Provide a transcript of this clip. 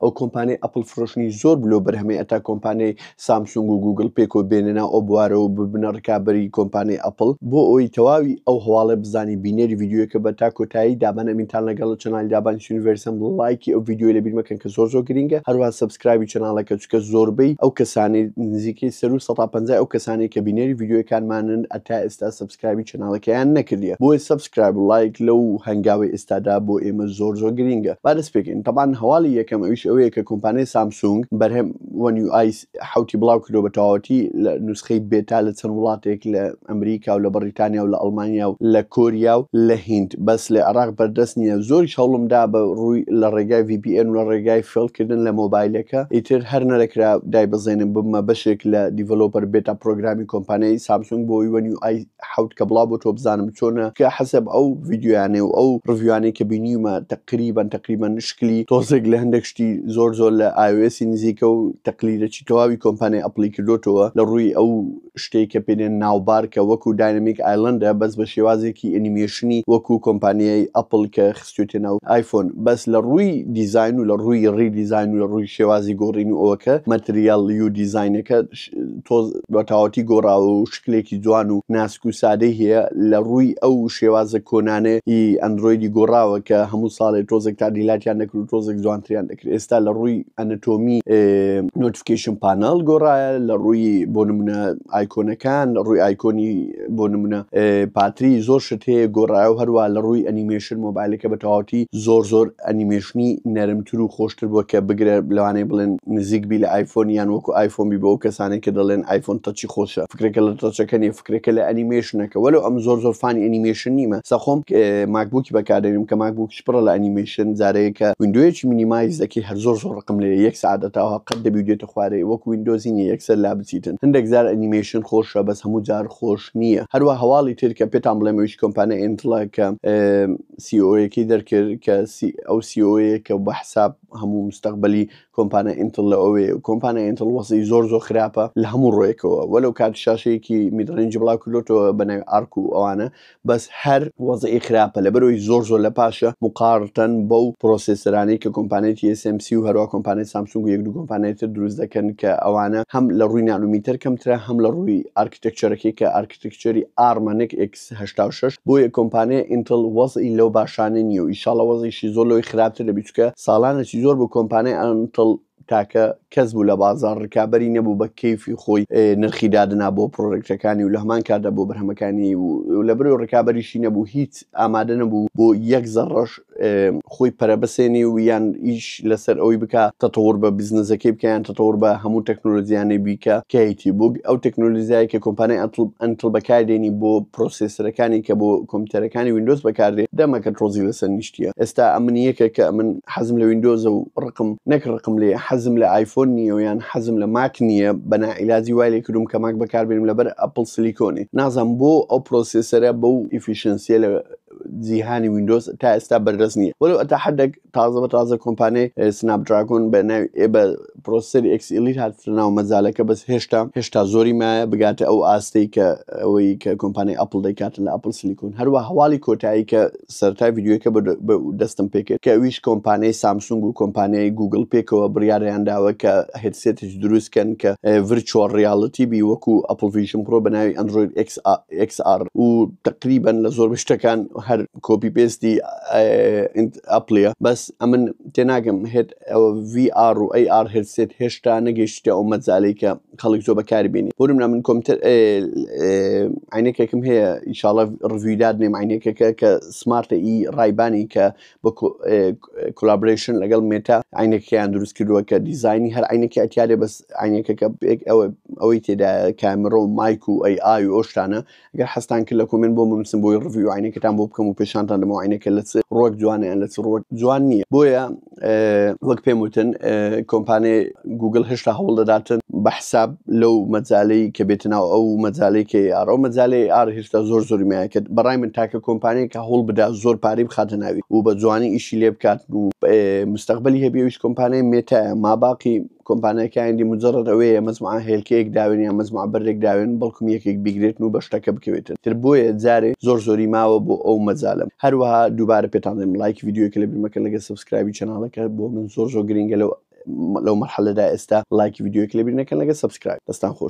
ئەو کۆمپانیای ئەپل فرۆشتنی زۆر بلۆ بەرهەمەی ئەتا کۆمپانیای سامسونگ و گوگل پێکۆ بێنێنا ئەو بوارەوە ببنە ڕکابەری کۆمپانیای ئەپل بۆ ئەوەی تەواوی ئەو هەواڵە بزانی بینەری ڤیدیۆیەکە بە تا کۆتایی دابان ئەمینتان لەگەڵ چەنالی دابانی یونیڤەرسم لایکی ئەو ڤیدیۆی لەبیر مەکەن کە زۆر گرینگە هەروە سەبسکرایبی چەناڵەکە چکە زۆربەی ئەو کەسانی نزیکەی سەر و 150 ئەو کەسانی کە بینەری ڤیدیۆیەکانمانن ئەتا ئێستا سەبسکرایبی چەناڵەکەیان نەکردیە بۆی سەبسکرایب و لایک لەو هەنگاوی ئێستادا بۆ ئێمە زۆر گرینگە با دەست پێکەین طبعاً هەواڵی یەکەم ئەویش ئەوەیە کە کۆمپانیای سامسونگ بەرهەم وەن یو ئای حوتی بڵاو کردو بە تەواوەتی لە نوسخەی بێتا لە چەند وڵاتێک لە ئەمریکا و لە بەریتانیا و لە ئەڵمانیا و لە کۆریا و لە هیند بەس لە عێراق بەردەست نییە زۆریش هەوڵمدا بە ڕووی لە ڕێگای VPN و لە ڕێگای فێڵکردن لە مۆبایلەکە ئیتر هەر نەرەکرا دای بزێنم بمە بەشێک لە دیڤلۆپەر بێتا پرۆگرامی کۆمپانیای سامسونگ بۆی وەن یو ئای حوت کە بڵاو بۆ تۆ بزانم چۆنە کە حەسەب ئەو ڤیدیۆیانێ و ئەو ڕڤیوانەی کە بینیمە تقریبا شکلی تۆزێک لە هەندێک شتی زۆر لە iOS نزیکە و تەقلیدەکی تەواوی کۆمپانیای ئەپڵی کردوتەوە لە ڕووی ئەو شتێک کە پێدێن ناوبارکە وەکو داینامیک ئایلەندە بەس بە شێوازێکی ئەنیمێشنی وەکو کۆمپانیای ئەپڵ کە خستوێتە ناو ئایفۆن بەس لە ڕووی دیزاین و لە ڕووی ڕیدیزاین و لە ڕووی شێوازی گۆڕین و ئەوەکە مەتریال و دیزاینەکە تۆز بەتاوەتی گۆڕاوە و شکلێکی جوان و ناسک و سادەی هەیە لە ڕووی ئەو شێوازە کۆنانەی ئەندرۆیدی گۆڕاوە کە هەموو ساڵێک تۆزێک تا دیلاتیان دەکرد و تۆزێک جوانتریان دەکرد ئێستا لە ڕووی ئەنەتۆمی نۆتیفیکیشن پانەڵ گۆڕایە لە ڕووی بۆ نمونە ئایکۆنەکان لە ڕووی ئایکۆنی بۆ نمونە پاتری زۆر شت هەیە گۆڕایە و هەروە لە ڕووی ئەنیمێشن مۆبایلەکە بە تەواوەتی زۆر ئەنیمێشنی نەرمتر و خۆشتر بووە کە بگرە لەوانەیە بڵێن نزیکبی لە ئایفۆن یان وەکو ئایفۆنبی بۆ ئەو کەسانێک کە دەڵێن ئایفۆن تەچی خۆشە فکرێکە لە تەچەکە نیە فکرێکە لە ئەنیمێشنەکە وەلو ئەم زۆر فانی ئەنیمێشن نیمە سەخۆم ماکبووکی بەکاردێنم کە ماکبووکیش پڕە لە ئەنیمێشن جارەیەکە ویندۆیەکی مینیمایز دەکەی هەر زۆر ڕقم لێ یەک سعادە تاوە قەت دەبی دێتە خوارێ وەکو ویندۆزی نیە یەکسەر لا بچیتن هەندێک زار ئەنیمێشن خۆشە بەس هەموو جار خۆش نییە هەروە هەواڵی تر کە پێتان بڵێم ئەویش کۆمپانیای ئینتڵە کە CEO دەرکرد کە ئەو CEO کە بە حساب هەموو مستەقبەلی کۆمپانیای ئینتڵ لە ئەوەیە کۆمپانیای ئینتڵ وەزی زۆر خراپە لە هەموو ڕۆیەکەوە وەلو کاتی شاشەیەکی میدڕێنجی بڵاو کردوتەوە بەناوی ئارک و ئەوانە بەس هەر وەزعی خراپە لەبەرەوەی زۆر لە پاشە مقارتەن بەو پرۆسێسەرانەی کە کۆمپانیای TSMC و هەروە کۆمپانیای سامسونگ و یەک دوو کۆمپانیایتر دروست دەکەن کە ئەوانە هەم لە ڕووی نانومیتر کەمترە هەم لە ڕووی ئارکتێکچەرەکەی کە ئارکتێکچەری ئارمانێک X86 بۆیە کۆمپانیای ئینتڵ وەزعی لەو باشانە نیە و ئیشاڵە وەزعیشی زۆر لەوەی خراپتر دەبێت چونکە ساڵانێکی زۆر بۆ کۆمپانیای ئینتڵ تاکە کەس بوو لە بازار ڕکابەری نەبوو بە کەیفی خۆی نرخی دادنا بۆ پرۆژێکتەکانی و لە هەمان کاردا بۆ بەرهەمەکانی و لە بەرەوەی ڕکابەریشی نەبوو هیچ ئامادە نەبوو بۆ یەک زەڕەش خۆی پەرەبەسێنی و یان ئیش لەسەر ئەوەی بکە تەتەوڕ بە بیزنسەکەی بکەیان تەتەوڕ بە هەموو تەکنۆلۆژیانەی بیکە کەیتی بوو ئەو تەکنۆلۆژیای کە کۆمپانیای ئینتڵ بەکاردێنی بۆ پرۆسێسەرەکانی کە بۆ کۆمپیوتەرەکانی ویندۆز بەکاردێ دەمەکە ترۆزی لەسەر نیشتیە ئێستا ئەمنیەکە کە من حەزم لە ویندۆزە و ڕقم نەکڕقم لێ حەزم لە ئایفۆن نییە و یان حەزم لە ماک نییە بەنائیلاجی وای لێ کردوم کە ماک بەکاربێنم لەبەر ئەپڵ سلیکۆنی نازانم بۆ ئەو پرۆسێسەرە بەو ئیفیشنسیە لە جیهانی ویندۆز تا ئێستا بەردەست نییە وەلو ئەتا حدێک تازە کۆمپانیای سناپدراگۆن بە پرۆسەری X Elite هاتە ناو مەجالەکە بەس هێشتا زۆری مایە بگاتە ئەو ئاستەی کە ئەوەی کە کۆمپانیای ئەپڵ دەکاتن لە ئەپڵ سلیکۆن هەروە هەواڵی کۆتایی کە سەرەتای ڤیدیۆکە دەستم پێکرد کە ئەویش کۆمپانیای سامسونگ و کۆمپانیای گوگل پێکەوە بڕیاریان داوە کە هێدسێتێک دروستکەن کە ڤرچوەڵ ڕیاڵەتی بی وەکو ئەپڵ ڤیژن پرۆ بە ناوی ئەندرۆید XR و تقریبا لە زۆر شتەکان هەر کۆپی پێستی ئەپڵیە بەس ئەمن تێناگەم هێت VR و AR هێدسێت هێشتا نەگەیشتە ئەو مەجالەی کە خەڵک زۆر بەکاری بینی بۆ نمونە من کۆمپیوتەر عینێکێکم هەیە ئینشاڵڵا ڕڤیو دادنێم عینێکەکە کە سمارتە ڕایبانی کە بە کۆلابۆریشن لەگەڵ مێتا عینەکەیان دروست کردووە کە دیزایانی هەر عینێکی ئەتیادێ بەس عینێکەکە ئەوەی تێدا کامێرە و مایک و AI و ئەوشتانە ئەگەر حەستان کرد لە کۆمنت بۆ بنووسن بۆی ڕڤیو عینەکەتان بۆ بکەم و پێشانتان دەمەوە عینەکە لە ڕۆک جوانە یان لە ڕۆک جوان نییە بۆیە وەک پێم وتن کۆمپانیای گوگل هێشتا هەوڵ دەداتن بە حساب لەو مەجالەی کە بێتە ناو ئەو مەجالەی کە ئەو مەجالەی هێشتا زۆری مایە کە بەڕای من تاکە کۆمپانیای کە هەوڵ بدا زۆر پارەی بخاتە ناوی و بە جوانی ئیشی لێ بکات و مستەقبەلی هەبێویش کۆمپانیای مێتایە ماباقی کۆمپانیەکانی مجرد ئەوەیە مەزمع هێلکەیەک داوێن یا مەزمع بەرێک داوێن بەڵکم یەکێک بیگرێتن و بە شتەکە بکەوێتن تر بۆیە جارێ زۆری ماوە بۆ ئەو مەجالم هەروەها دووبارە پێتان دەم لایک ڤیدیۆکە لە بیرمەکە لەگە سبسکرایبی چەناڵەکە بۆ من زۆر گرینگە لەو لەو مەرحەلەدا ئێستا لایکی ڤیدیۆیەک لێبیر نەکەن لەگە سەبسکرایب دەستان خۆش.